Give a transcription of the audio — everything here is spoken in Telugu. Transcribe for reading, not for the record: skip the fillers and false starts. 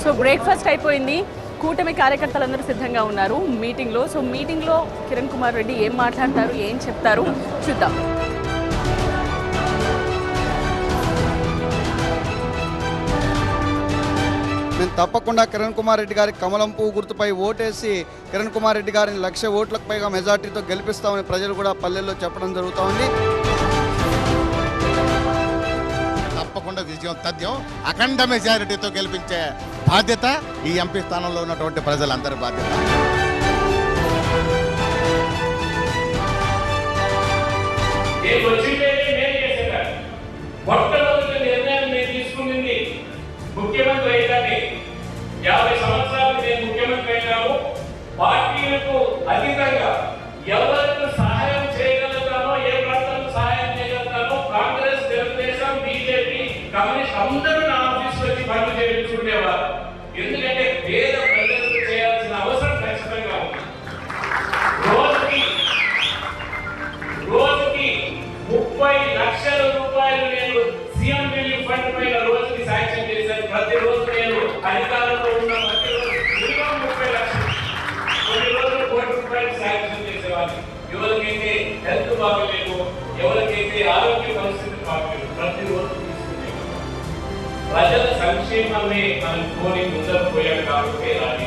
సో బ్రేక్ఫాస్ట్ అయిపోయింది. కూటమి కార్యకర్తలందరూ సిద్ధంగా ఉన్నారు మీటింగ్లో. సో మీటింగ్లో కిరణ్ కుమార్ రెడ్డి ఏం మాట్లాడతారు, ఏం చెప్తారు చూద్దాం. మేము తప్పకుండా కిరణ్ కుమార్ రెడ్డి గారికి కమలం పువ్వు గుర్తుపై ఓటేసి కిరణ్ కుమార్ రెడ్డి గారిని 1,00,000 ఓట్లకు పైగా మెజార్టీతో గెలిపిస్తామని ప్రజలు కూడా పల్లెల్లో చెప్పడం జరుగుతోంది. తప్పకుండా విజయం తథ్యం. అఖండ మెజారిటీతో గెలిపించే బాధ్యత ఈ ఎంపీ స్థానంలో ఉన్నటువంటి ప్రజలందరి బాధ్యత. ముఖ్యమంత్రి అయితేనే 50 సంవత్సరాలు నేను ముఖ్యమంత్రి అయినాము. పార్టీలకు అతీతంగా ఎవరికి సహాయం చేయగలుగుతానో, ఏ ప్రాంతాలకు సహాయం చేయగలుగుతానో కాంగ్రెస్, తెలుగుదేశం, బీజేపీ, కమ్యూనిస్ట్ అందరూ నా ఆఫీస్కి వచ్చి పనులు చేయించుకునేవారు. ఎందుకంటే పేద ప్రజలకు చేయాల్సిన అవసరం ఖచ్చితంగా ఉంది. రోజుకి 30 లక్షల రూపాయలు నేను సీఎం రిలీఫ్ ఫండ్ పైన రోజుకి శాంక్షన్ చేశాను. ప్రతిరోజు నేను అధికారంలో ఉన్న ప్రతిరోజు మినిమం 30 లక్షలు, కొన్ని రోజులు 1 కోటి రూపాయలు శాంక్షన్ చేసేవాడిని. ఎవరికైతే హెల్త్ బాగలేదు, ఎవరికైతే ఆరోగ్య పరిస్థితి బాగలేదు, ప్రతిరోజు తీసుకునేవాడు. ప్రజల సంక్షేమమే మనం కోరి ముందరకు పోయాం కాబట్టి